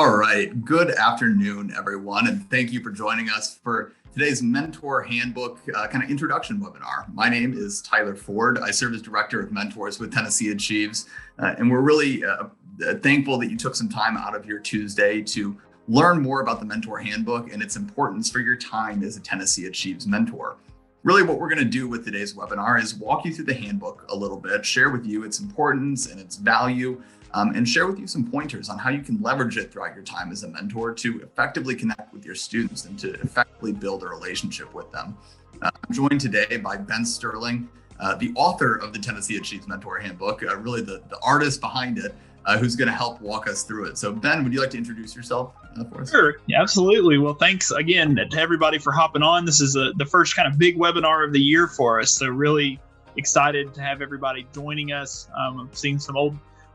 All right. Good afternoon, everyone, and thank you for joining us for today's Mentor Handbook kind of introduction webinar. My name is Tyler Ford. I serve as Director of Mentors with tnAchieves, and we're really thankful that you took some time out of your Tuesday to learn more about the Mentor Handbook and its importance for your time as a tnAchieves mentor. Really, what we're going to do with today's webinar is walk you through the handbook a little bit, share with you its importance and its value, and share with you some pointers on how you can leverage it throughout your time as a mentor to effectively connect with your students and to effectively build a relationship with them. I'm joined today by Ben Sterling, the author of the tnAchieves Mentor Handbook, really the artist behind it, who's going to help walk us through it. So Ben, would you like to introduce yourself for us? Sure, yeah, absolutely. Well, thanks again to everybody for hopping on. This is the first kind of big webinar of the year for us. So really excited to have everybody joining us. I'm seeing some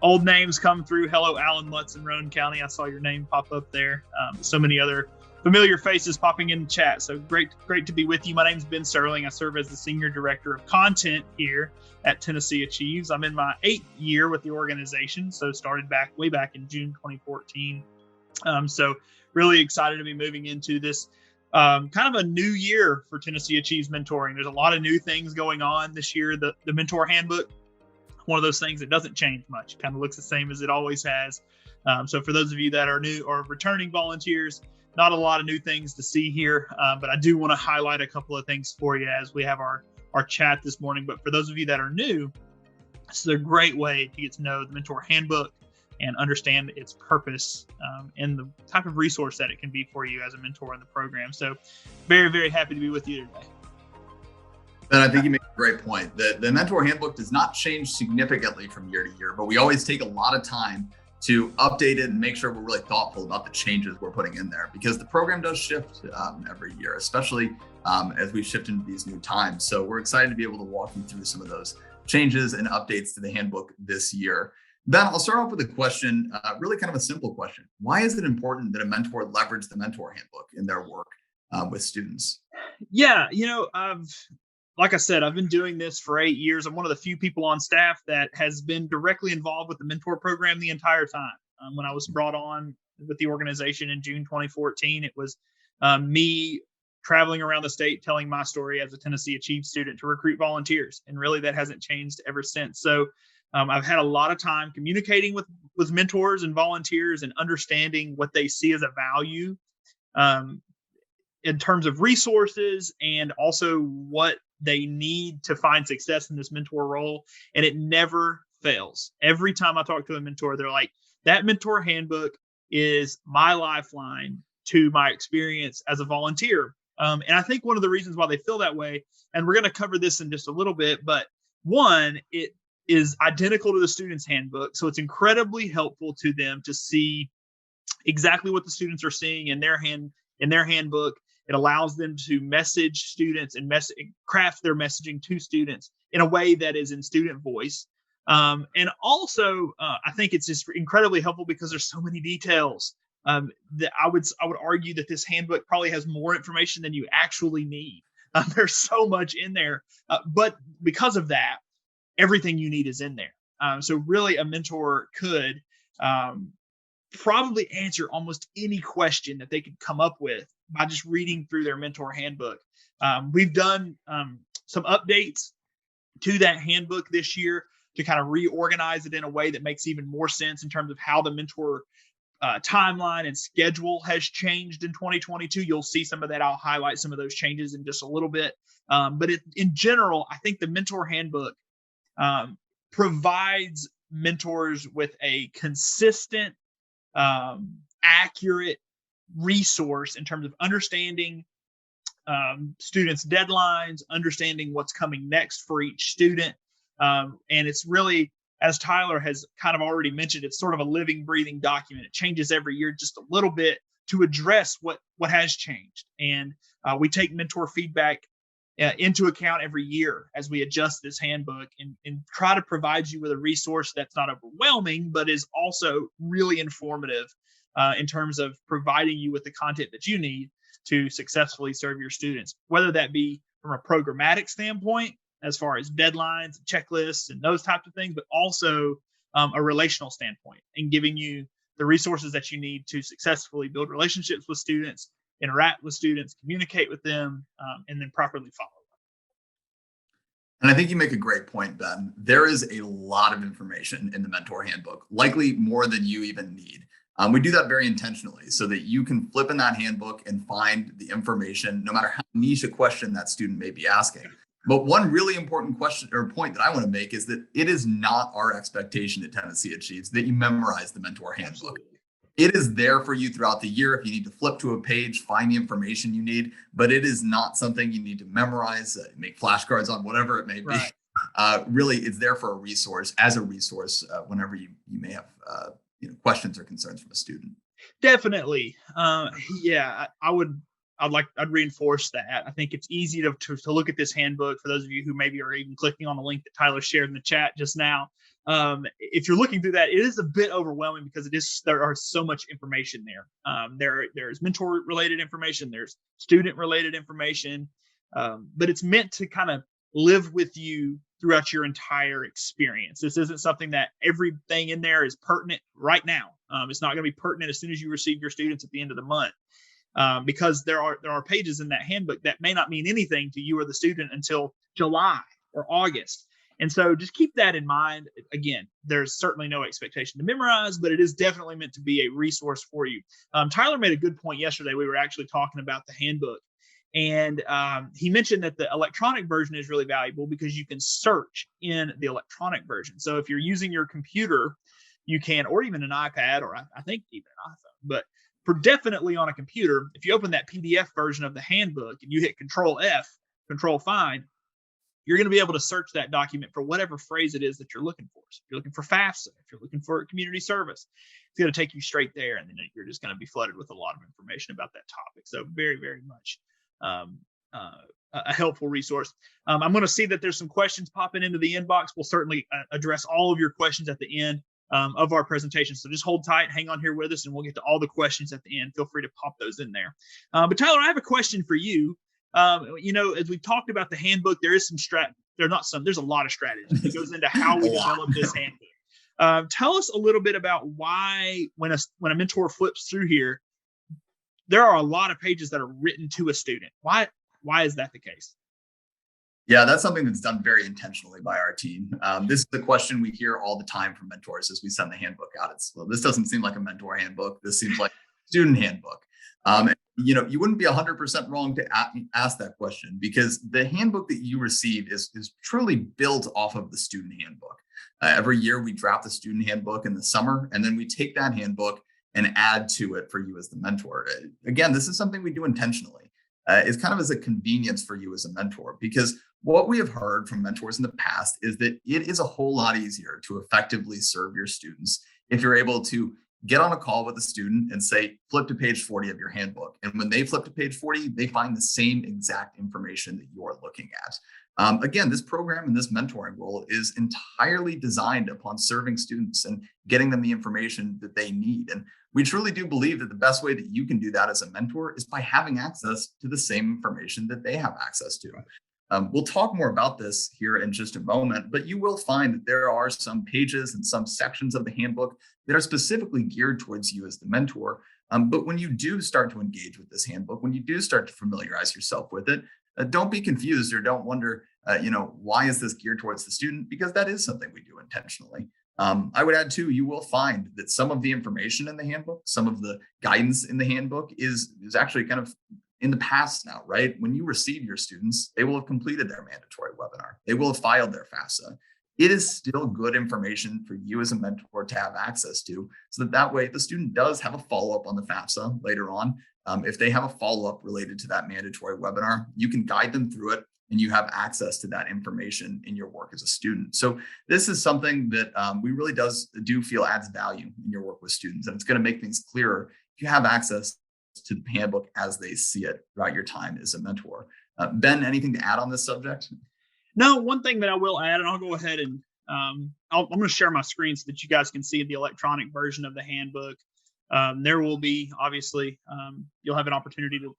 old names come through. Hello, Alan Lutz in Roane County. I saw your name pop up there. So many other familiar faces popping in the chat. So great to be with you. My name's Ben Sterling. I serve as the Senior Director of Content here at tnAchieves. I'm in my 8th year with the organization. So started way back in June 2014. So really excited to be moving into this kind of a new year for tnAchieves mentoring. There's a lot of new things going on this year. The Mentor Handbook, one of those things that doesn't change much. It kind of looks the same as it always has. So for those of you that are new or returning volunteers, not a lot of new things to see here, but I do want to highlight a couple of things for you as we have our chat this morning. But for those of you that are new, this is a great way to get to know the Mentor Handbook and understand its purpose and the type of resource that it can be for you as a mentor in the program. So very, very happy to be with you today. And I think you make a great point. The Mentor Handbook does not change significantly from year to year, but we always take a lot of time to update it and make sure we're really thoughtful about the changes we're putting in there, because the program does shift every year, especially as we shift into these new times. So we're excited to be able to walk you through some of those changes and updates to the handbook this year. Ben, I'll start off with a question, really kind of a simple question. Why is it important that a mentor leverage the Mentor Handbook in their work with students? Yeah, like I said, I've been doing this for 8 years. I'm one of the few people on staff that has been directly involved with the mentor program the entire time. When I was brought on with the organization in June 2014, it was me traveling around the state telling my story as a tnAchieves student to recruit volunteers. And really that hasn't changed ever since. So I've had a lot of time communicating with mentors and volunteers and understanding what they see as a value in terms of resources and also what they need to find success in this mentor role. And it never fails. Every time I talk to a mentor, they're like, that Mentor Handbook is my lifeline to my experience as a volunteer. And I think one of the reasons why they feel that way, and we're going to cover this in just a little bit, but one, it is identical to the student's handbook. So it's incredibly helpful to them to see exactly what the students are seeing in their handbook. It allows them to message students and craft their messaging to students in a way that is in student voice. And also, I think it's just incredibly helpful because there's so many details that I would argue that this handbook probably has more information than you actually need. There's so much in there, but because of that, everything you need is in there. So really, a mentor could probably answer almost any question that they could come up with by just reading through their Mentor Handbook. We've done some updates to that handbook this year to kind of reorganize it in a way that makes even more sense in terms of how the mentor timeline and schedule has changed in 2022. You'll see some of that. I'll highlight some of those changes in just a little bit. But in general, I think the Mentor Handbook provides mentors with a consistent, accurate resource in terms of understanding students' deadlines, understanding what's coming next for each student. And it's really, as Tyler has kind of already mentioned, it's sort of a living, breathing document. It changes every year just a little bit to address what has changed. And we take mentor feedback into account every year as we adjust this handbook and try to provide you with a resource that's not overwhelming, but is also really informative in terms of providing you with the content that you need to successfully serve your students, whether that be from a programmatic standpoint, as far as deadlines, checklists, and those types of things, but also a relational standpoint and giving you the resources that you need to successfully build relationships with students, interact with students, communicate with them, and then properly follow. And I think you make a great point, Ben. There is a lot of information in the Mentor Handbook, likely more than you even need. We do that very intentionally so that you can flip in that handbook and find the information, no matter how niche a question that student may be asking. But one really important question or point that I want to make is that it is not our expectation at Tennessee Achieves that you memorize the Mentor Handbook. Absolutely. It is there for you throughout the year if you need to flip to a page, find the information you need, but it is not something you need to memorize, make flashcards on, whatever it may be. Right. Really, it's there for a resource, whenever you may have questions or concerns from a student. Definitely. Yeah, I'd reinforce that. I think it's easy to look at this handbook for those of you who maybe are even clicking on the link that Tyler shared in the chat just now. If you're looking through that, it is a bit overwhelming because there are so much information there. There's mentor related information, there's student related information, but it's meant to kind of live with you throughout your entire experience. This isn't something that everything in there is pertinent right now. It's not going to be pertinent as soon as you receive your students at the end of the month, because there are pages in that handbook that may not mean anything to you or the student until July or August. And so just keep that in mind. Again, there's certainly no expectation to memorize, but it is definitely meant to be a resource for you. Tyler made a good point yesterday. We were actually talking about the handbook, and he mentioned that the electronic version is really valuable because you can search in the electronic version. So if you're using your computer, you can, or even an iPad, or I think even an iPhone, but for definitely on a computer, if you open that PDF version of the handbook and you hit Control F, Control Find, you're going to be able to search that document for whatever phrase it is that you're looking for. So if you're looking for FAFSA, if you're looking for community service, it's going to take you straight there. And then you're just going to be flooded with a lot of information about that topic. So very, very much a helpful resource. I'm going to see that there's some questions popping into the inbox. We'll certainly address all of your questions at the end of our presentation. So just hold tight, hang on here with us, and we'll get to all the questions at the end. Feel free to pop those in there. But Tyler, I have a question for you. As we've talked about the handbook, there's a lot of strategy that goes into how we develop this handbook. Tell us a little bit about why, when a mentor flips through here, there are a lot of pages that are written to a student. Why is that the case? Yeah, that's something that's done very intentionally by our team. This is the question we hear all the time from mentors as we send the handbook out. This doesn't seem like a mentor handbook. This seems like a student handbook. You wouldn't be 100% wrong to ask that question, because the handbook that you receive is truly built off of the student handbook. Every year we draft the student handbook in the summer, and then we take that handbook and add to it for you as the mentor. Again, this is something we do intentionally. It's kind of as a convenience for you as a mentor, because what we have heard from mentors in the past is that it is a whole lot easier to effectively serve your students if you're able to get on a call with a student and say, flip to page 40 of your handbook. And when they flip to page 40, they find the same exact information that you're looking at. Again, this program and this mentoring role is entirely designed upon serving students and getting them the information that they need. And we truly do believe that the best way that you can do that as a mentor is by having access to the same information that they have access to. We'll talk more about this here in just a moment, but you will find that there are some pages and some sections of the handbook that are specifically geared towards you as the mentor. But when you do start to engage with this handbook, when you do start to familiarize yourself with it, don't be confused or don't wonder, why is this geared towards the student? Because that is something we do intentionally. I would add too, you will find that some of the information in the handbook, some of the guidance in the handbook is actually kind of in the past now, right? When you receive your students, they will have completed their mandatory webinar. They will have filed their FAFSA. It is still good information for you as a mentor to have access to, so that way the student does have a follow-up on the FAFSA later on. If they have a follow-up related to that mandatory webinar, you can guide them through it and you have access to that information in your work as a student. So this is something that we really do feel adds value in your work with students, and it's going to make things clearer if you have access to the handbook as they see it throughout your time as a mentor. Ben, anything to add on this subject? No, one thing that I will add, and I'll go ahead and I'm going to share my screen so that you guys can see the electronic version of the handbook. There will be, obviously, you'll have an opportunity to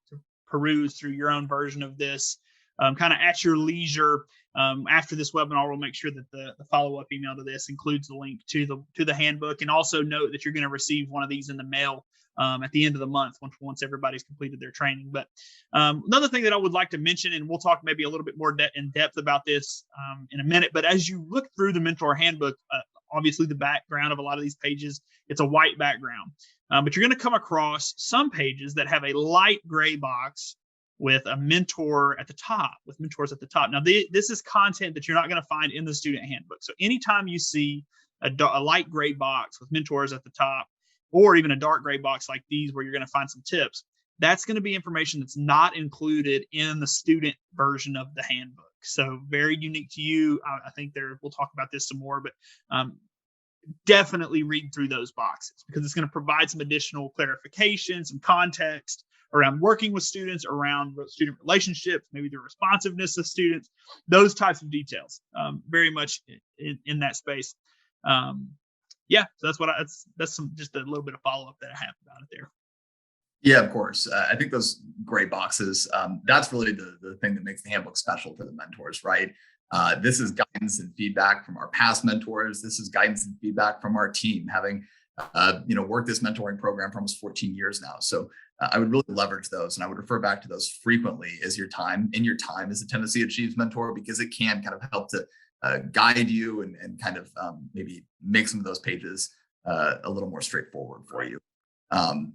peruse through your own version of this. kind of at your leisure. After this webinar, we'll make sure that the follow-up email to this includes the link to the handbook, and also note that you're going to receive one of these in the mail at the end of the month once everybody's completed their training. But another thing that I would like to mention, and we'll talk maybe a little bit more in depth about this in a minute, but as you look through the Mentor Handbook, obviously the background of a lot of these pages, it's a white background, but you're going to come across some pages that have a light gray box with a mentor at the top, with mentors at the top. Now, this is content that you're not going to find in the student handbook. So anytime you see a light gray box with mentors at the top, or even a dark gray box like these where you're going to find some tips, that's going to be information that's not included in the student version of the handbook. So very unique to you. I think we'll talk about this some more, but definitely read through those boxes because it's going to provide some additional clarification, some context around working with students, around student relationships, maybe the responsiveness of students, those types of details, very much in that space. Yeah, so that's just a little bit of follow-up that I have about it there. Yeah, of course. I think those gray boxes, that's really the thing that makes the handbook special to the mentors, right? This is guidance and feedback from our past mentors. This is guidance and feedback from our team, having worked this mentoring program for almost 14 years now. So I would really leverage those, and I would refer back to those frequently as your time as a tnAchieves mentor, because it can kind of help to guide you and kind of maybe make some of those pages a little more straightforward for you.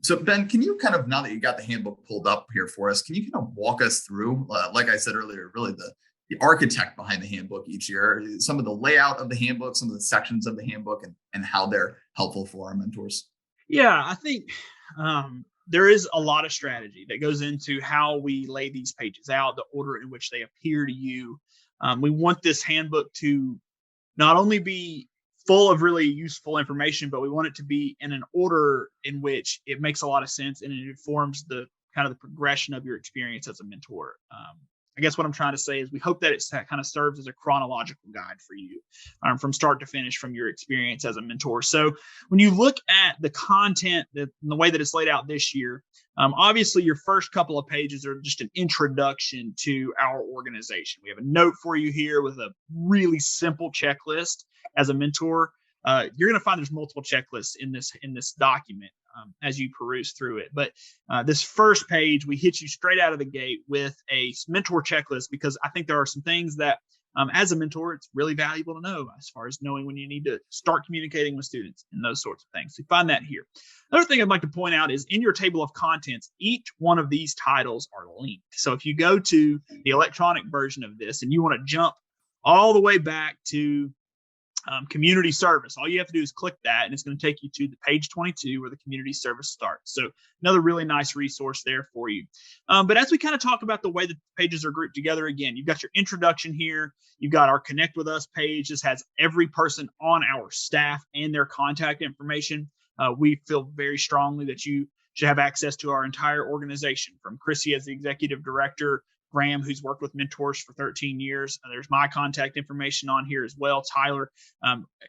So Ben, can you kind of, now that you got the handbook pulled up here for us, can you kind of walk us through, like I said earlier, really the architect behind the handbook each year, some of the layout of the handbook, some of the sections of the handbook, and how they're helpful for our mentors? Yeah, I think there is a lot of strategy that goes into how we lay these pages out, the order in which they appear to you. We want this handbook to not only be full of really useful information, but we want it to be in an order in which it makes a lot of sense and it informs the kind of the progression of your experience as a mentor. I guess what I'm trying to say is we hope that it kind of serves as a chronological guide for you from start to finish from your experience as a mentor. So when you look at the content, the way that it's laid out this year, obviously your first couple of pages are just an introduction to our organization. We have a note for you here with a really simple checklist. As a mentor, you're going to find there's multiple checklists in this document as you peruse through it. But this first page, we hit you straight out of the gate with a mentor checklist, because I think there are some things that as a mentor, it's really valuable to know as far as knowing when you need to start communicating with students and those sorts of things. So you find that here. Another thing I'd like to point out is in your table of contents, each one of these titles are linked. So if you go to the electronic version of this and you want to jump all the way back to community service, all you have to do is click that and it's going to take you to the page 22 where the community service starts. So another really nice resource there for you. But as we kind of talk about the way the pages are grouped together, again, you've got your introduction here. You've got our Connect With Us page. This has every person on our staff and their contact information. We feel very strongly that you should have access to our entire organization, from Chrissy as the executive director, Graham, who's worked with mentors for 13 years. There's my contact information on here as well. Tyler,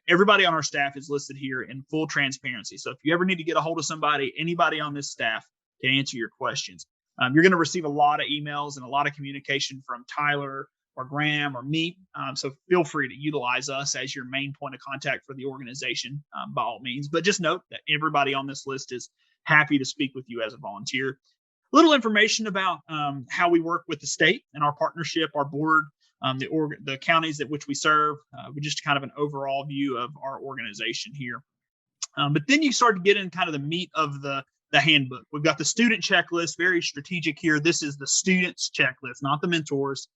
everybody on our staff is listed here in full transparency. So if you ever need to get a hold of somebody, anybody on this staff can answer your questions. You're going to receive a lot of emails and a lot of communication from Tyler or Graham or me. So feel free to utilize us as your main point of contact for the organization by all means. But just note that everybody on this list is happy to speak with you as a volunteer. Little information about how we work with the state and our partnership, our board, the counties at which we serve, with just kind of an overall view of our organization here. But then you start to get in kind of the meat of the handbook. We've got the student checklist, very strategic here. This is the student's checklist, not the mentors.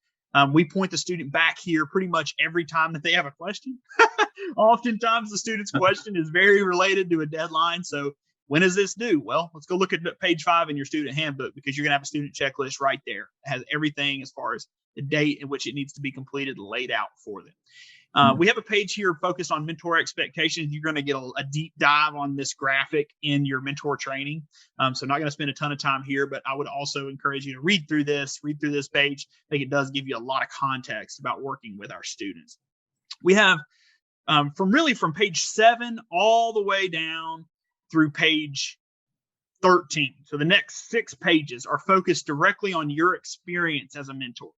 We point the student back here pretty much every time that they have a question. Oftentimes the student's question is very related to a deadline. So when is this due? Well, let's go look at page 5 in your student handbook, because you're going to have a student checklist right there. It has everything as far as the date in which it needs to be completed laid out for them. We have a page here focused on mentor expectations. You're going to get a deep dive on this graphic in your mentor training. So not going to spend a ton of time here, but I would also encourage you to read through this page. I think it does give you a lot of context about working with our students. We have from page 7 all the way down through page 13. So the next 6 pages are focused directly on your experience as a mentor.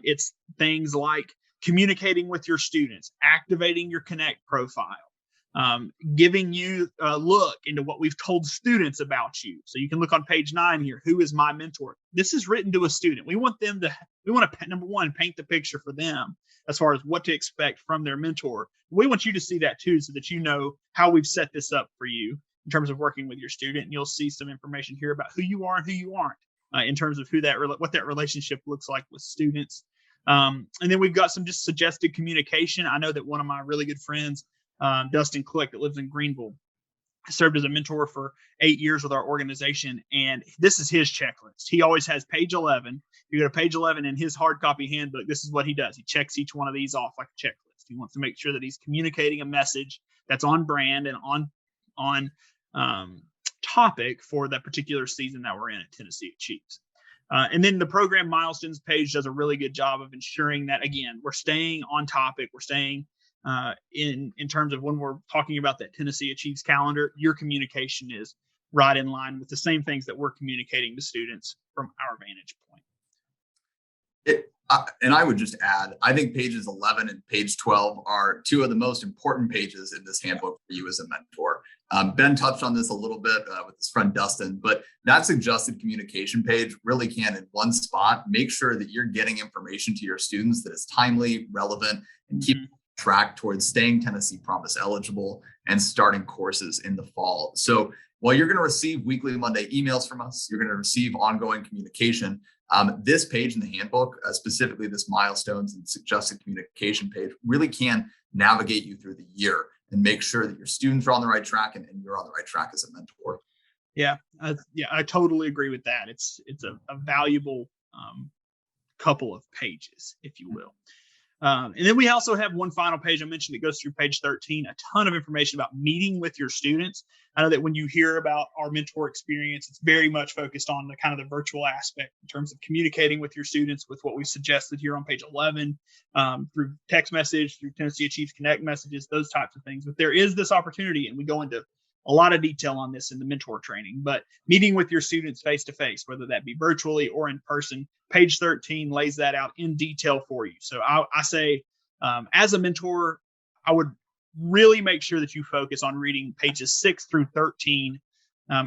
It's things like communicating with your students, activating your Connect profile, giving you a look into what we've told students about you. So you can look on page 9 here. Who is my mentor? This is written to a student. We want to, number one, paint the picture for them as far as what to expect from their mentor. We want you to see that too, so that you know how we've set this up for you in terms of working with your student. And you'll see some information here about who you are and who you aren't, in terms of what that relationship looks like with students. And then we've got some just suggested communication. I know that one of my really good friends, Dustin Click, that lives in Greenville, served as a mentor for 8 years with our organization. And this is his checklist. He always has page 11. You go to page 11 in his hard copy handbook. This is what he does. He checks each one of these off like a checklist. He wants to make sure that he's communicating a message that's on brand and on topic for that particular season that we're in at tnAchieves. And then the program milestones page does a really good job of ensuring that, again, we're staying on topic. We're staying in terms of when we're talking about that tnAchieves calendar, your communication is right in line with the same things that we're communicating to students from our vantage point. And I would just add, I think pages 11 and page 12 are two of the most important pages in this handbook for you as a mentor. Ben touched on this a little bit with his friend Dustin, but that suggested communication page really can, in one spot, make sure that you're getting information to your students that is timely, relevant, and keep track towards staying Tennessee Promise eligible and starting courses in the fall. So while you're going to receive weekly Monday emails from us, you're going to receive ongoing communication. This page in the handbook, specifically this milestones and suggested communication page, really can navigate you through the year and make sure that your students are on the right track and you're on the right track as a mentor. Yeah, I totally agree with that. It's a valuable couple of pages, if you will. And then we also have one final page I mentioned that goes through page 13, a ton of information about meeting with your students. I know that when you hear about our mentor experience, it's very much focused on the kind of the virtual aspect in terms of communicating with your students with what we suggested here on page 11, through text message, through tnAchieves Connect messages, those types of things. But there is this opportunity, and we go into a lot of detail on this in the mentor training, but meeting with your students face to face, whether that be virtually or in person, page 13 lays that out in detail for you. So I say, as a mentor, I would really make sure that you focus on reading pages 6 through 13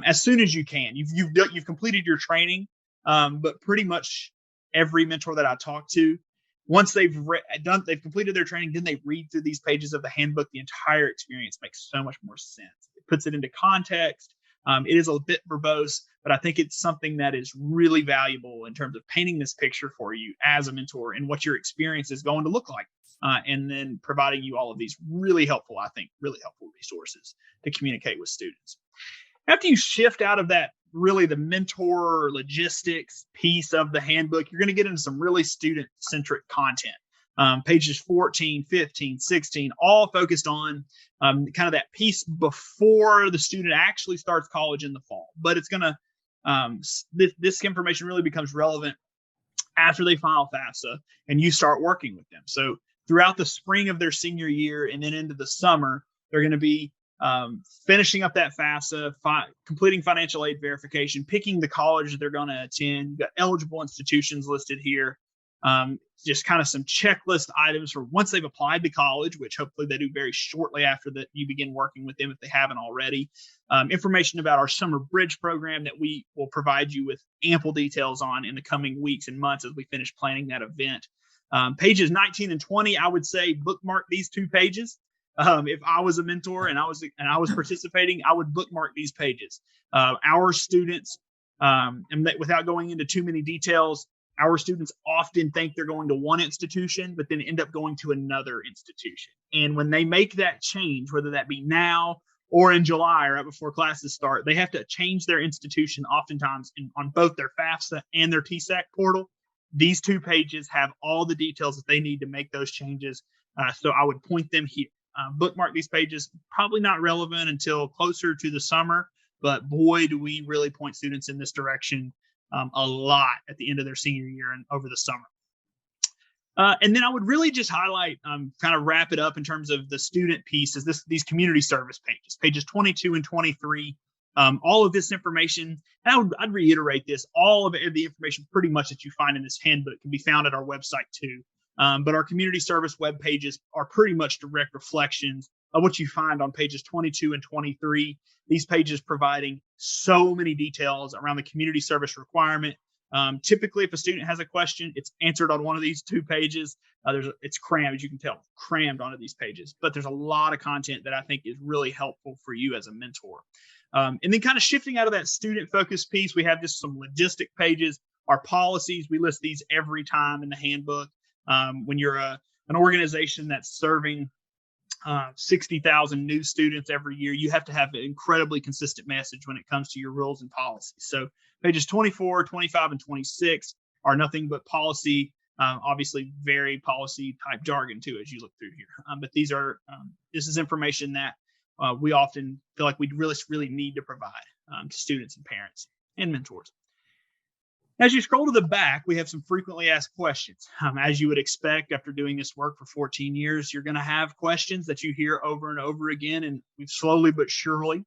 as soon as you can. You've completed your training, but pretty much every mentor that I talk to, once they've completed their training, then they read through these pages of the handbook. The entire experience makes so much more sense. It puts it into context. It is a bit verbose, but I think it's something that is really valuable in terms of painting this picture for you as a mentor and what your experience is going to look like. And then providing you all of these really helpful resources to communicate with students. After you shift out of that, really the mentor logistics piece of the handbook, you're going to get into some really student-centric content. Pages 14, 15, 16, all focused on kind of that piece before the student actually starts college in the fall. But it's going to, this information really becomes relevant after they file FAFSA and you start working with them. So throughout the spring of their senior year and then into the summer, they're going to be finishing up that FAFSA, completing financial aid verification, picking the college that they're going to attend. You've got eligible institutions listed here. Just kind of some checklist items for once they've applied to college, which hopefully they do very shortly after that you begin working with them if they haven't already. Information about our summer bridge program that we will provide you with ample details on in the coming weeks and months as we finish planning that event. Pages 19 and 20, I would say bookmark these 2 pages. If I was a mentor and I was participating, I would bookmark these pages. Our students, and without going into too many details, our students often think they're going to one institution, but then end up going to another institution. And when they make that change, whether that be now or in July or right before classes start, they have to change their institution oftentimes on both their FAFSA and their TSAC portal. These 2 pages have all the details that they need to make those changes. So I would point them here. Bookmark these pages, probably not relevant until closer to the summer, but boy, do we really point students in this direction a lot at the end of their senior year and over the summer. And then I would really just highlight, kind of wrap it up in terms of the student piece, is these community service pages 22 and 23. All of this information, and I'd reiterate this, all of the information pretty much that you find in this handbook can be found at our website too. But our community service web pages are pretty much direct reflections of what you find on pages 22 and 23. These pages providing so many details around the community service requirement. Typically, if a student has a question, it's answered on one of these 2 pages. It's crammed, as you can tell, crammed onto these pages. But there's a lot of content that I think is really helpful for you as a mentor. And then kind of shifting out of that student focused piece, we have just some logistic pages. Our policies, we list these every time in the handbook. When you're an organization that's serving 60,000 new students every year, you have to have an incredibly consistent message when it comes to your rules and policies. So pages 24, 25, and 26 are nothing but policy, obviously very policy type jargon too, as you look through here. But this is information that we often feel like we really need to provide to students and parents and mentors. As you scroll to the back, we have some frequently asked questions. As you would expect, after doing this work for 14 years, you're going to have questions that you hear over and over again, and we've slowly but surely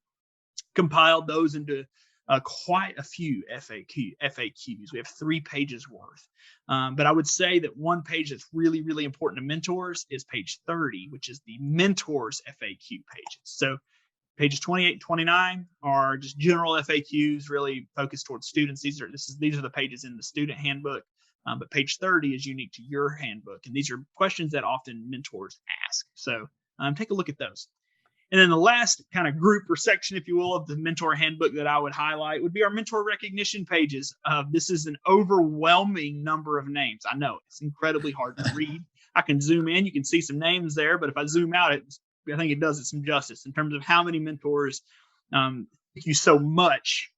compiled those into quite a few FAQs. We have 3 pages worth. But I would say that one page that's really, really important to mentors is page 30, which is the mentors FAQ pages. So pages 28 and 29 are just general FAQs, really focused towards students. These are the pages in the student handbook, but page 30 is unique to your handbook, and these are questions that often mentors ask. So take a look at those. And then the last kind of group or section, if you will, of the mentor handbook that I would highlight would be our mentor recognition pages. This is an overwhelming number of names. I know it's incredibly hard to read. I can zoom in, you can see some names there, but if I zoom out, I think it does it some justice in terms of how many mentors. Thank you so much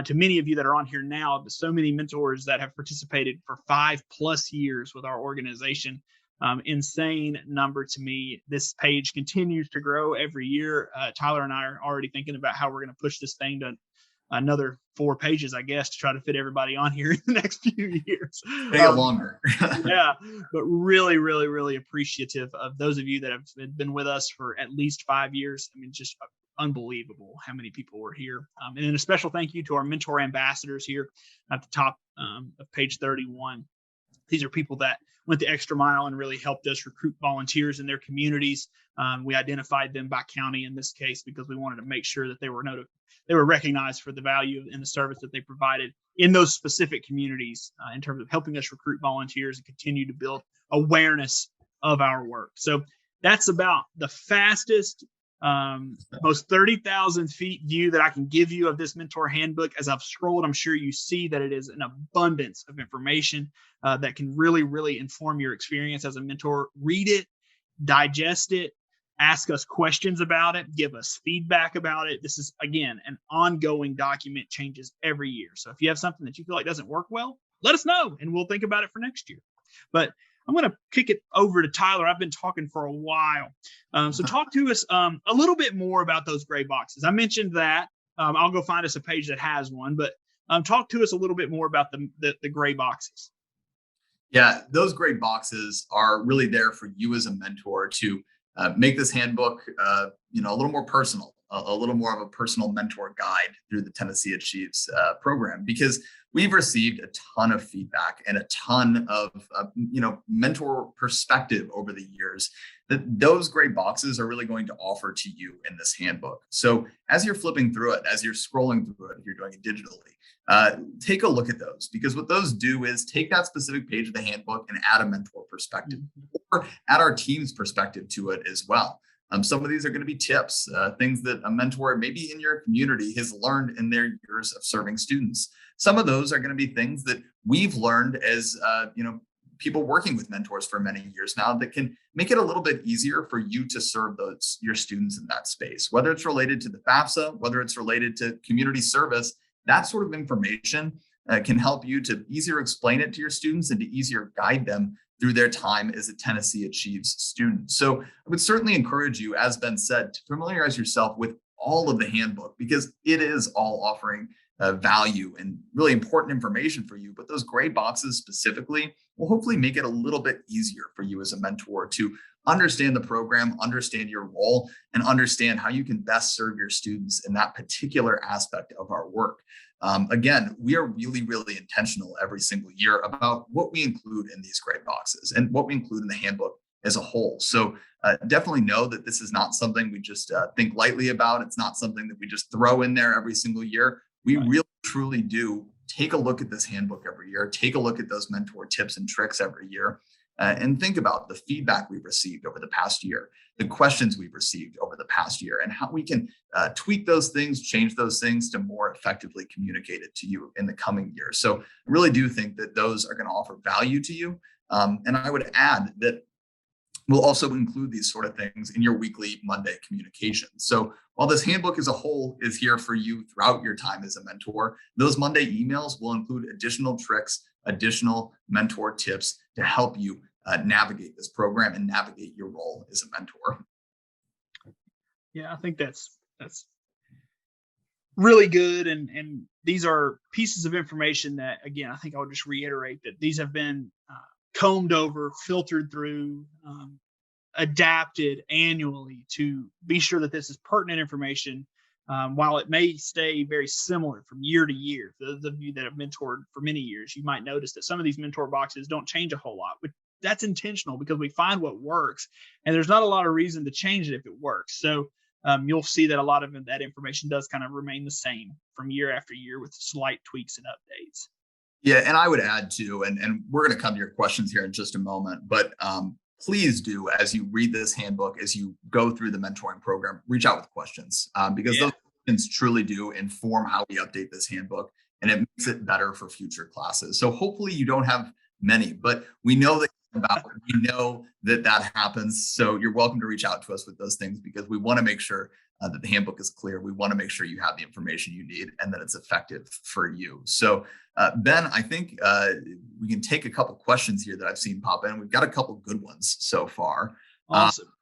to many of you that are on here now, but so many mentors that have participated for 5+ years with our organization. Insane number to me. This page continues to grow every year. Tyler and I are already thinking about how we're going to push this thing to another 4 pages, I guess, to try to fit everybody on here in the next few years. Make it longer. Yeah, but really, really, really appreciative of those of you that have been with us for at least 5 years. I mean, just unbelievable how many people were here. And then a special thank you to our mentor ambassadors here at the top of page 31. These are people that went the extra mile and really helped us recruit volunteers in their communities. We identified them by county in this case because we wanted to make sure that they were recognized for the value and the service that they provided in those specific communities in terms of helping us recruit volunteers and continue to build awareness of our work. So that's about the fastest, most 30,000 feet view that I can give you of this mentor handbook. As I've scrolled, I'm sure you see that it is an abundance of information that can really, really inform your experience as a mentor. Read it, digest it, ask us questions about it, give us feedback about it. This is, again, an ongoing document, changes every year. So if you have something that you feel like doesn't work well, let us know and we'll think about it for next year. But I'm going to kick it over to Tyler. I've been talking for a while. So talk to us a little bit more about those gray boxes. I mentioned that. I'll go find us a page that has one, but talk to us a little bit more about the gray boxes. Yeah, those gray boxes are really there for you as a mentor to make this handbook, a little more personal, a little more of a personal mentor guide through the tnAchieves program, because we've received a ton of feedback and a ton of, mentor perspective over the years that those gray boxes are really going to offer to you in this handbook. So as you're flipping through it, as you're scrolling through it, if you're doing it digitally, take a look at those, because what those do is take that specific page of the handbook and add a mentor perspective or add our team's perspective to it as well. Some of these are going to be tips, things that a mentor maybe in your community has learned in their years of serving students. Some of those are going to be things that we've learned as people working with mentors for many years now that can make it a little bit easier for you to serve your students in that space, whether it's related to the FAFSA, whether it's related to community service. That sort of information can help you to easier explain it to your students and to easier guide them through their time as a tnAchieves student. So I would certainly encourage you, as Ben said, to familiarize yourself with all of the handbook, because it is all offering value and really important information for you. But those gray boxes specifically will hopefully make it a little bit easier for you as a mentor to understand the program, understand your role, and understand how you can best serve your students in that particular aspect of our work. Again, we are really, really intentional every single year about what we include in these grade boxes and what we include in the handbook as a whole. So definitely know that this is not something we just think lightly about. It's not something that we just throw in there every single year. We Right. really, truly do take a look at this handbook every year, take a look at those mentor tips and tricks every year, and think about the feedback we've received over the past year, the questions we've received over the past year, and how we can tweak those things, change those things to more effectively communicate it to you in the coming year. So I really do think that those are going to offer value to you. And I would add that we'll also include these sort of things in your weekly Monday communication. So while this handbook as a whole is here for you throughout your time as a mentor, those Monday emails will include additional tricks, additional mentor tips to help you navigate this program and navigate your role as a mentor. Yeah, I think that's really good, and these are pieces of information that, again, I think I would just reiterate that these have been combed over, filtered through, adapted annually to be sure that this is pertinent information. While it may stay very similar from year to year, those of you that have mentored for many years, you might notice that some of these mentor boxes don't change a whole lot, but that's intentional because we find what works, and there's not a lot of reason to change it if it works. So you'll see that a lot of that information does kind of remain the same from year after year with slight tweaks and updates. Yeah, and I would add too, and we're going to come to your questions here in just a moment, but please do, as you read this handbook, as you go through the mentoring program, reach out with questions because Yeah. those questions truly do inform how we update this handbook, and it makes it better for future classes. So hopefully you don't have many, but we know that we know that that happens. So you're welcome to reach out to us with those things because we want to make sure that the handbook is clear. We want to make sure you have the information you need and that it's effective for you. So Ben, I think we can take a couple questions here that I've seen pop in. We've got a couple good ones so far. Uh, Awesome.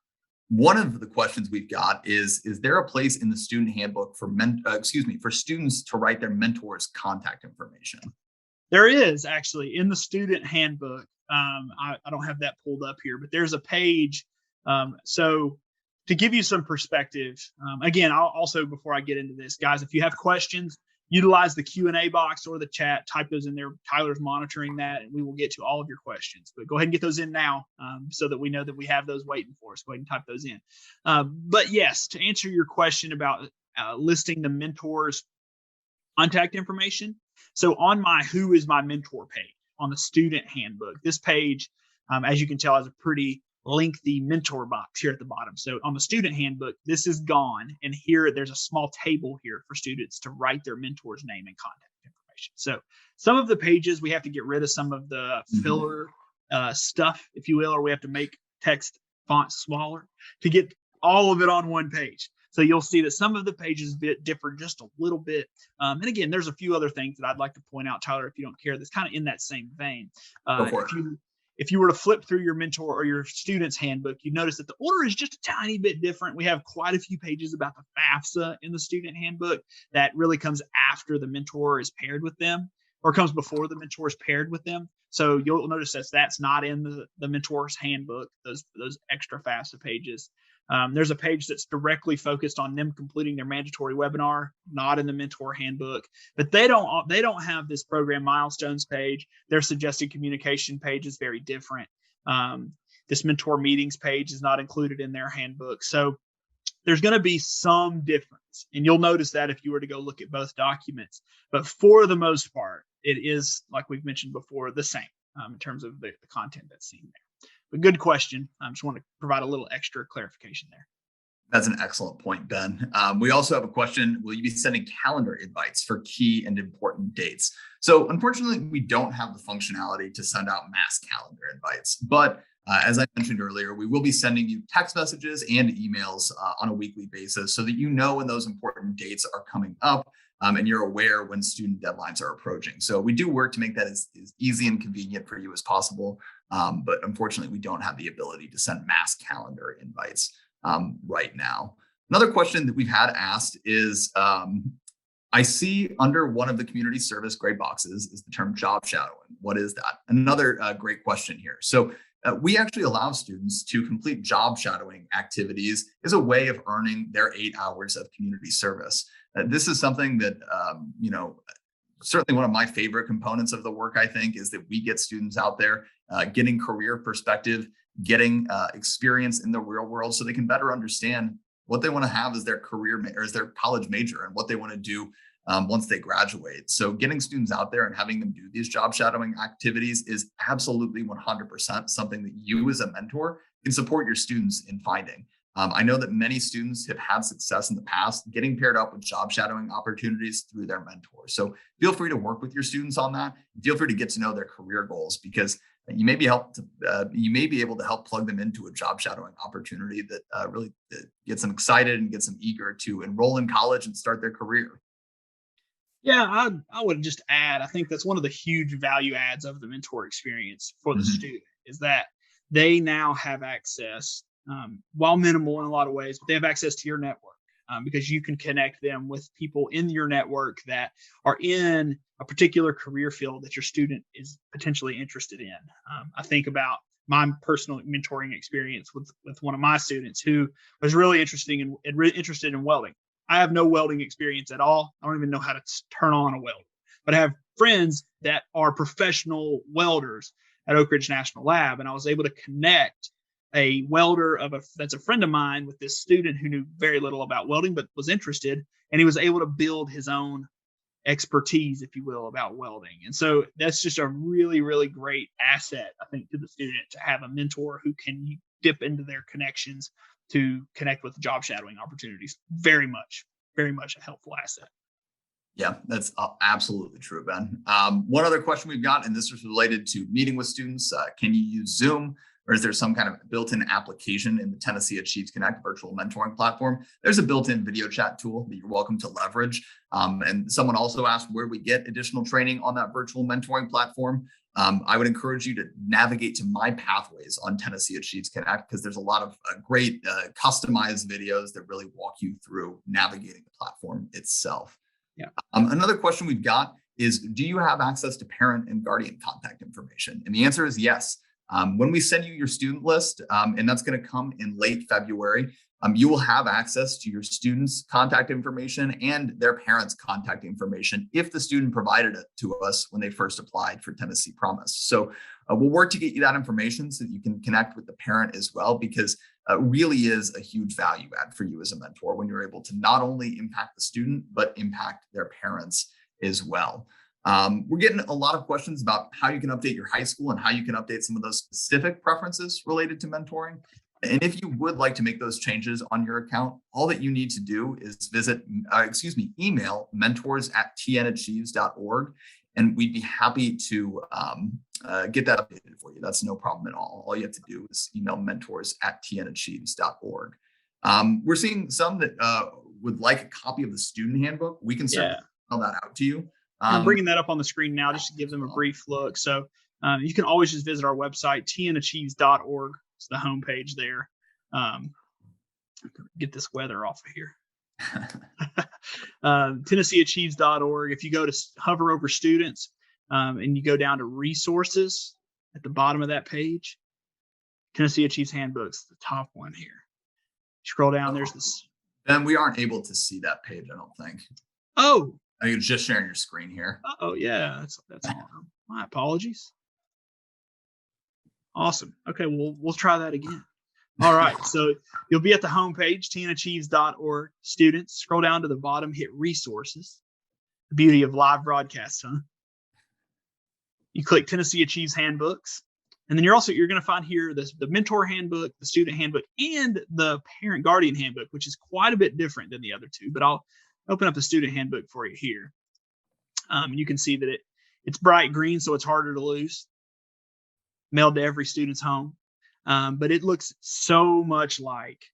One of the questions we've got is there a place in the student handbook for for students to write their mentor's contact information? There is actually in the student handbook. I don't have that pulled up here, but there's a page. So to give you some perspective, again, I'll also, before I get into this, guys, if you have questions, utilize the Q&A box or the chat, type those in there. Tyler's monitoring that, and we will get to all of your questions. But go ahead and get those in now so that we know that we have those waiting for us. Go ahead and type those in. But yes, to answer your question about listing the mentor's contact information. So on my Who is My Mentor page on the student handbook, this page, as you can tell, has a pretty lengthy mentor box here at the bottom. So on the student handbook, this is gone. And here there's a small table here for students to write their mentor's name and contact information. So some of the pages, we have to get rid of some of the filler stuff, if you will, or we have to make text font smaller to get all of it on one page. So you'll see that some of the pages differ just a little bit. And again, there's a few other things that I'd like to point out, Tyler, if you don't care, that's kind of in that same vein. Go for it. If you were to flip through your mentor or your student's handbook, you notice that the order is just a tiny bit different. We have quite a few pages about the FAFSA in the student handbook that really comes after the mentor is paired with them, or comes before the mentor is paired with them. So you'll notice that that's not in the mentor's handbook, those extra FAFSA pages. There's a page that's directly focused on them completing their mandatory webinar, not in the mentor handbook. But they don't have this program milestones page. Their suggested communication page is very different. This mentor meetings page is not included in their handbook. So there's going to be some difference, and you'll notice that if you were to go look at both documents. But for the most part, it is, like we've mentioned before, the same in terms of the content that's seen there. But good question. I just want to provide a little extra clarification there. That's an excellent point, Ben. We also have a question. Will you be sending calendar invites for key and important dates? So unfortunately, we don't have the functionality to send out mass calendar invites. But as I mentioned earlier, we will be sending you text messages and emails on a weekly basis so that you know when those important dates are coming up and you're aware when student deadlines are approaching. So we do work to make that as easy and convenient for you as possible. But unfortunately, we don't have the ability to send mass calendar invites right now. Another question that we've had asked is, I see under one of the community service gray boxes is the term job shadowing. What is that? Another great question here. So we actually allow students to complete job shadowing activities as a way of earning their 8 hours of community service. This is something that, certainly one of my favorite components of the work, I think, is that we get students out there getting career perspective, getting experience in the real world so they can better understand what they want to have as their career or as their college major and what they want to do once they graduate. So getting students out there and having them do these job shadowing activities is absolutely 100% something that you as a mentor can support your students in finding. I know that many students have had success in the past getting paired up with job shadowing opportunities through their mentors. So feel free to work with your students on that. Feel free to get to know their career goals, because you may be able to help plug them into a job shadowing opportunity that really gets them excited and gets them eager to enroll in college and start their career. Yeah, I would just add, I think that's one of the huge value adds of the mentor experience for the Mhm. student is that they now have access, while minimal in a lot of ways, but they have access to your network, because you can connect them with people in your network that are in a particular career field that your student is potentially interested in. I think about my personal mentoring experience with one of my students who was really interested in welding. I have no welding experience at all. I don't even know how to turn on a welder, but I have friends that are professional welders at Oak Ridge National Lab, and I was able to connect a welder that's a friend of mine with this student who knew very little about welding but was interested, and he was able to build his own expertise, if you will, about welding. And so that's just a really, really great asset, I think, to the student to have a mentor who can dip into their connections to connect with job shadowing opportunities. Very much a helpful asset. Yeah, that's absolutely true, Ben. One other question we've got, and this is related to meeting with students. Can you use Zoom, or is there some kind of built-in application in the Tennessee Achieves Connect virtual mentoring platform? There's a built-in video chat tool that you're welcome to leverage. And someone also asked where we get additional training on that virtual mentoring platform. I would encourage you to navigate to my pathways on Tennessee Achieves Connect, because there's a lot of great customized videos that really walk you through navigating the platform itself. Yeah. Another question we've got is, do you have access to parent and guardian contact information? And the answer is yes. When we send you your student list, and that's going to come in late February, you will have access to your students' contact information and their parents' contact information if the student provided it to us when they first applied for Tennessee Promise. So we'll work to get you that information so that you can connect with the parent as well, because really is a huge value add for you as a mentor when you're able to not only impact the student, but impact their parents as well. We're getting a lot of questions about how you can update your high school and how you can update some of those specific preferences related to mentoring. And if you would like to make those changes on your account, all that you need to do is email mentors@tnAchieves.org, and we'd be happy to get that updated for you. That's no problem at all. All you have to do is email mentors@tnAchieves.org. We're seeing some that would like a copy of the student handbook. We can certainly email that out to you. I'm bringing that up on the screen now just to give them a brief look. So you can always just visit our website, tnAchieves.org. It's the homepage there. Get this weather off of here. tnAchieves.org. If you go to hover over students and you go down to resources at the bottom of that page, Tennessee Achieves Handbooks, the top one here. Scroll down, there's this. And we aren't able to see that page, I don't think. Oh. I think it's just sharing your screen here. Oh, yeah. That's awesome. My apologies. Awesome. Okay, we'll try that again. All right. So you'll be at the homepage, tnAchieves.org. Students, scroll down to the bottom, hit resources. The beauty of live broadcasts, huh? You click Tennessee Achieves Handbooks. And then you're going to find here the mentor handbook, the student handbook, and the parent guardian handbook, which is quite a bit different than the other two. But I'll open up the student handbook for you here. And you can see that it's bright green, so it's harder to lose. Mailed to every student's home. But it looks so much like,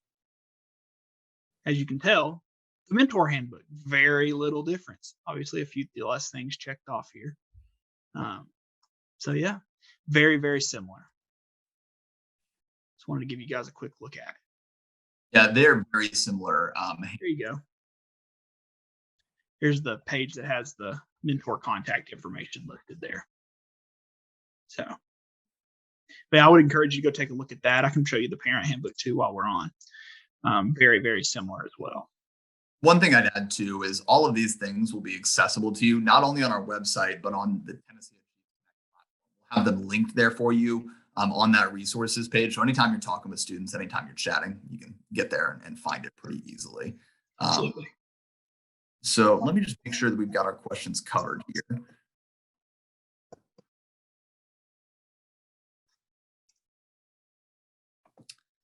as you can tell, the mentor handbook. Very little difference. Obviously, a few less things checked off here. So yeah, very, very similar. Just wanted to give you guys a quick look at it. Yeah, they're very similar. Here you go. Here's the page that has the mentor contact information listed there. So But I would encourage you to go take a look at that. I can show you the parent handbook too while we're on. Very, very similar as well. One thing I'd add too is all of these things will be accessible to you, not only on our website, but on the Tennessee Achieves platform. We'll have them linked there for you on that resources page. So anytime you're talking with students, anytime you're chatting, you can get there and find it pretty easily. Absolutely. So let me just make sure that we've got our questions covered here.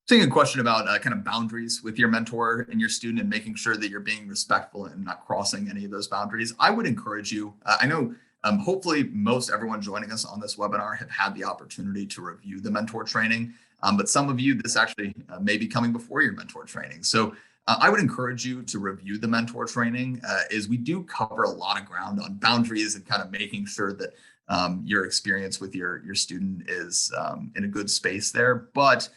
Seeing a question about kind of boundaries with your mentor and your student and making sure that you're being respectful and not crossing any of those boundaries. I would encourage you, I know hopefully most everyone joining us on this webinar have had the opportunity to review the mentor training, but some of you, this actually may be coming before your mentor training. So I would encourage you to review the mentor training as we do cover a lot of ground on boundaries and kind of making sure that your experience with your student is in a good space there. But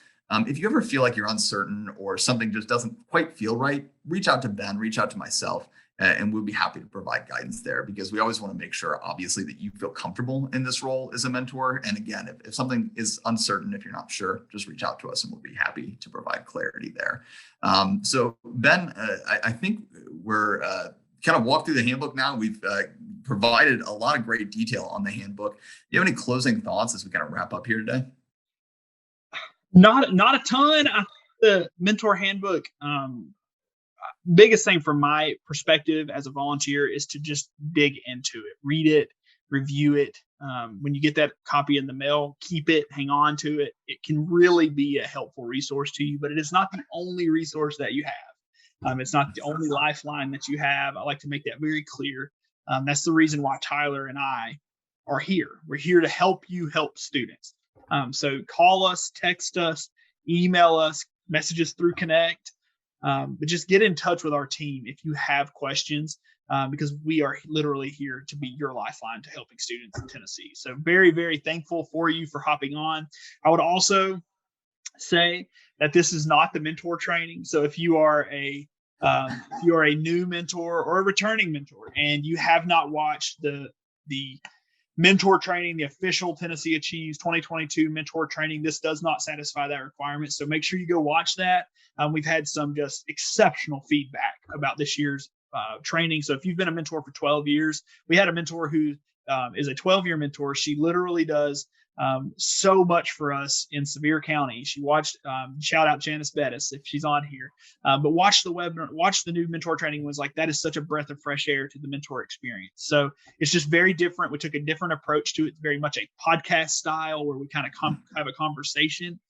if you ever feel like you're uncertain or something just doesn't quite feel right, reach out to Ben, reach out to myself, and we'll be happy to provide guidance there because we always want to make sure, obviously, that you feel comfortable in this role as a mentor. And again, if something is uncertain, if you're not sure, just reach out to us and we'll be happy to provide clarity there. So Ben, I think we're kind of walked through the handbook now. We've provided a lot of great detail on the handbook. Do you have any closing thoughts as we kind of wrap up here today? Not a ton. The mentor handbook, biggest thing from my perspective as a volunteer is to just dig into it, read it, review it. When you get that copy in the mail, keep it, hang on to it. It can really be a helpful resource to you, but it is not the only resource that you have. It's not the only lifeline that you have. I like to make that very clear. That's the reason why Tyler and I are here. We're here to help you help students. So call us, text us, email us, message us through Connect, but just get in touch with our team if you have questions, because we are literally here to be your lifeline to helping students in Tennessee. So very, very thankful for you for hopping on. I would also say that this is not the mentor training. So if you are a new mentor or a returning mentor and you have not watched the mentor training, the official Tennessee Achieves 2022 mentor training, this does not satisfy that requirement. So make sure you go watch that. We've had some just exceptional feedback about this year's training. So if you've been a mentor for 12 years, we had a mentor who is a 12-year mentor. She literally does so much for us in Sevier County. She watched, shout out Janice Bettis if she's on here, but watch the webinar, watch the new mentor training. Was like, that is such a breath of fresh air to the mentor experience. So it's just very different. We took a different approach to it. It's very much a podcast style where we kind of have a conversation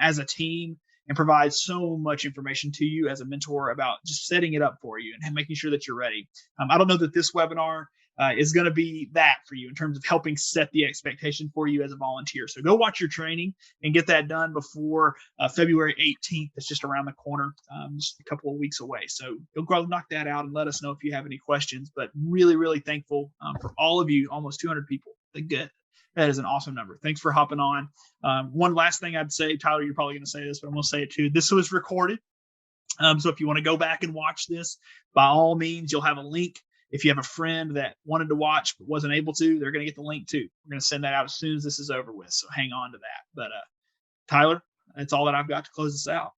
as a team and provide so much information to you as a mentor about just setting it up for you and making sure that you're ready. I don't know that this webinar is going to be that for you in terms of helping set the expectation for you as a volunteer. So go watch your training and get that done before February 18th. It's just around the corner, just a couple of weeks away. So go knock that out and let us know if you have any questions. But really, really thankful for all of you, almost 200 people. That is an awesome number. Thanks for hopping on. One last thing I'd say, Tyler, you're probably going to say this, but I'm going to say it too. This was recorded. So if you want to go back and watch this, by all means, you'll have a link. If you have a friend that wanted to watch but wasn't able to, they're going to get the link too. We're going to send that out as soon as this is over with. So hang on to that. But Tyler, that's all that I've got to close this out.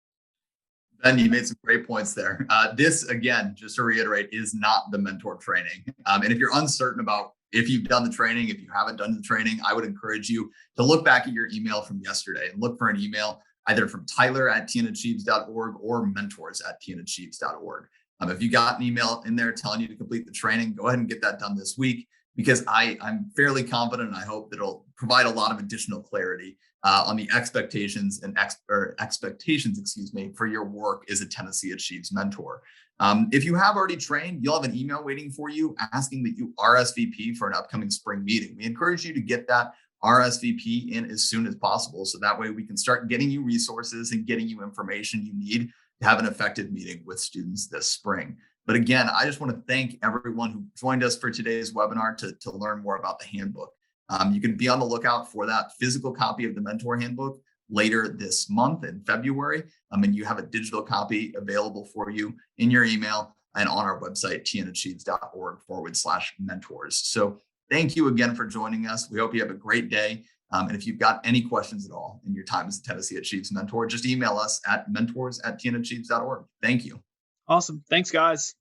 Ben, you made some great points there. This, again, just to reiterate, is not the mentor training. And if you're uncertain about if you've done the training, if you haven't done the training, I would encourage you to look back at your email from yesterday and look for an email either from tyler@tnAchieves.org or mentors@tnAchieves.org. If you got an email in there telling you to complete the training, go ahead and get that done this week because I'm fairly confident and I hope that it'll provide a lot of additional clarity on the expectations and expectations, for your work as a Tennessee Achieves mentor. If you have already trained, you'll have an email waiting for you asking that you RSVP for an upcoming spring meeting. We encourage you to get that RSVP in as soon as possible. So that way we can start getting you resources and getting you information you need to have an effective meeting with students this spring. But again, I just want to thank everyone who joined us for today's webinar to learn more about the handbook. You can be on the lookout for that physical copy of the Mentor Handbook later this month in February. And you have a digital copy available for you in your email and on our website, tnAchieves.org/mentors. So thank you again for joining us. We hope you have a great day. And if you've got any questions at all in your time as a Tennessee Achieves mentor, just email us at mentors@tnAchieves.org. Thank you. Awesome. Thanks, guys.